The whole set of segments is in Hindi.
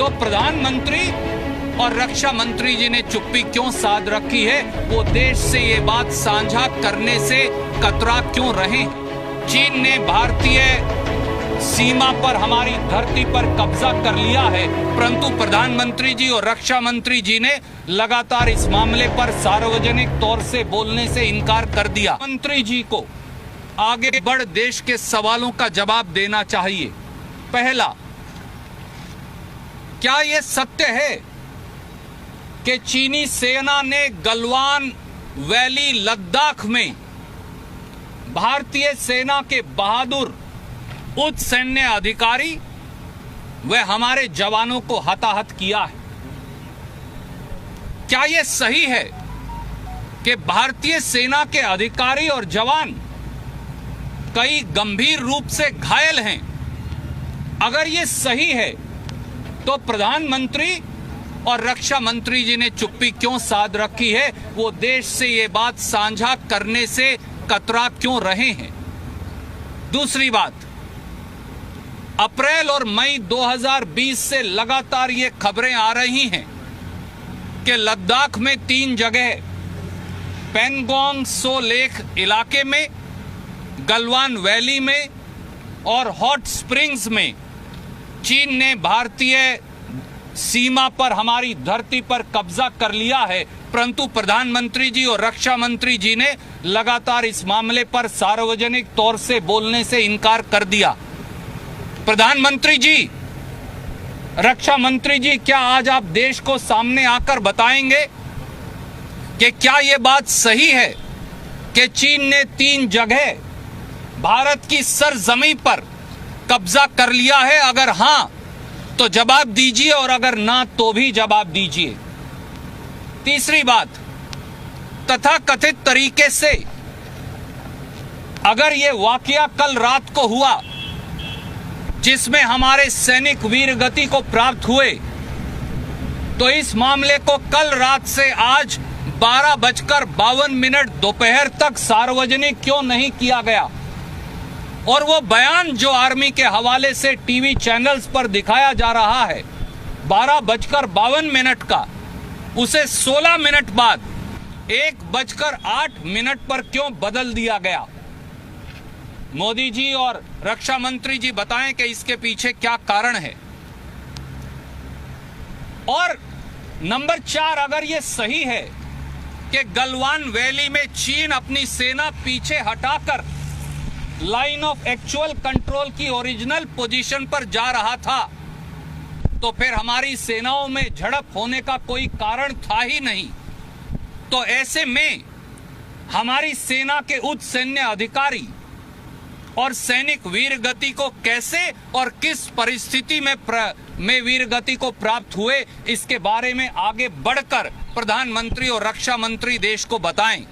तो प्रधानमंत्री और रक्षा मंत्री जी ने चुप्पी क्यों साध रखी है? वो देश से ये बात साझा करने से कतरा क्यों रहे? चीन ने भारतीय सीमा पर, हमारी धरती पर कब्जा कर लिया है, परंतु प्रधानमंत्री जी और रक्षा मंत्री जी ने लगातार इस मामले पर सार्वजनिक तौर से बोलने से इनकार कर दिया। मंत्री जी को आगे बढ़ देश के सवालों का जवाब देना चाहिए। पहला, क्या यह सत्य है कि चीनी सेना ने गलवान वैली लद्दाख में भारतीय सेना के बहादुर उच्च सैन्य अधिकारी व हमारे जवानों को हताहत किया है? क्या यह सही है कि भारतीय सेना के अधिकारी और जवान कई गंभीर रूप से घायल हैं? अगर यह सही है तो प्रधानमंत्री और रक्षा मंत्री जी ने चुप्पी क्यों साध रखी है? वो देश से ये बात साझा करने से कतरा क्यों रहे हैं? दूसरी बात, अप्रैल और मई 2020 से लगातार ये खबरें आ रही हैं कि लद्दाख में 3 जगह, पेंगोंग सो लेक इलाके में, गलवान वैली में और हॉट स्प्रिंग्स में चीन ने भारतीय सीमा पर, हमारी धरती पर कब्जा कर लिया है, परंतु प्रधानमंत्री जी और रक्षा मंत्री जी ने लगातार इस मामले पर सार्वजनिक तौर से बोलने से इनकार कर दिया। प्रधानमंत्री जी, रक्षा मंत्री जी, क्या आज आप देश को सामने आकर बताएंगे कि क्या यह बात सही है कि चीन ने 3 जगह भारत की सरजमी पर कब्जा कर लिया है? अगर हां तो जवाब दीजिए, और अगर ना तो भी जवाब दीजिए। तीसरी बात, तथाकथित तरीके से अगर यह वाकया कल रात को हुआ जिसमें हमारे सैनिक वीर गति को प्राप्त हुए, तो इस मामले को कल रात से आज 12:52 दोपहर तक सार्वजनिक क्यों नहीं किया गया? और वो बयान जो आर्मी के हवाले से टीवी चैनल्स पर दिखाया जा रहा है 12:52 का, उसे 16 मिनट बाद 1:08 पर क्यों बदल दिया गया? मोदी जी और रक्षा मंत्री जी बताएं कि इसके पीछे क्या कारण है। और नंबर 4, अगर यह सही है कि गलवान वैली में चीन अपनी सेना पीछे हटाकर लाइन ऑफ एक्चुअल कंट्रोल की ओरिजिनल पोजीशन पर जा रहा था, तो फिर हमारी सेनाओं में झड़प होने का कोई कारण था ही नहीं। तो ऐसे में हमारी सेना के उच्च सैन्य अधिकारी और सैनिक वीर गति को कैसे और किस परिस्थिति में वीर गति को प्राप्त हुए, इसके बारे में आगे बढ़कर प्रधानमंत्री और रक्षा मंत्री देश को बताएं।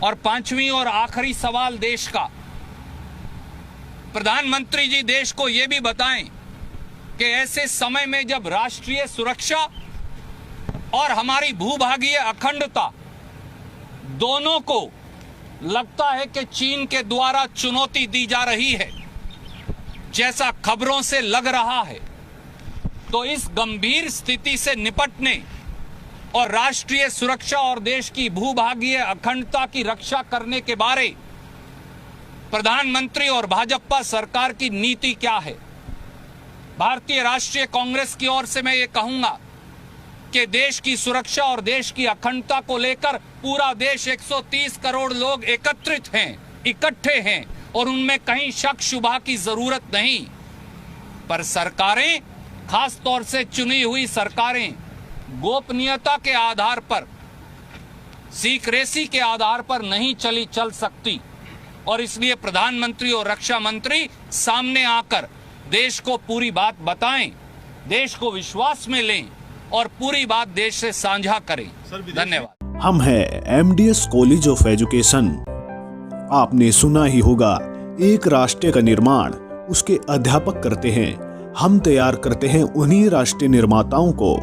और 5वीं और आखिरी सवाल देश का, प्रधानमंत्री जी देश को यह भी बताएं कि ऐसे समय में जब राष्ट्रीय सुरक्षा और हमारी भूभागीय अखंडता दोनों को लगता है कि चीन के द्वारा चुनौती दी जा रही है, जैसा खबरों से लग रहा है, तो इस गंभीर स्थिति से निपटने और राष्ट्रीय सुरक्षा और देश की भूभागीय अखंडता की रक्षा करने के बारे प्रधानमंत्री और भाजपा सरकार की नीति क्या है? भारतीय राष्ट्रीय कांग्रेस की ओर से मैं ये कहूंगा कि देश की सुरक्षा और देश की अखंडता को लेकर पूरा देश 130 करोड़ लोग एकत्रित हैं, इकट्ठे हैं, और उनमें कहीं शक शुबा की जरूरत नहीं। पर सरकारें, खास तौर से चुनी हुई सरकारें, गोपनीयता के आधार पर, सीक्रेसी के आधार पर नहीं चल सकती, और इसलिए प्रधानमंत्री और रक्षा मंत्री सामने आकर देश को पूरी बात बताएं, देश को विश्वास में लें और पूरी बात देश से साझा करें। धन्यवाद। हम हैं MDS कॉलेज ऑफ एजुकेशन। आपने सुना ही होगा, एक राष्ट्र का निर्माण उसके अध्यापक करते हैं, हम तैयार करते हैं उन्हीं राष्ट्रीय निर्माताओं को।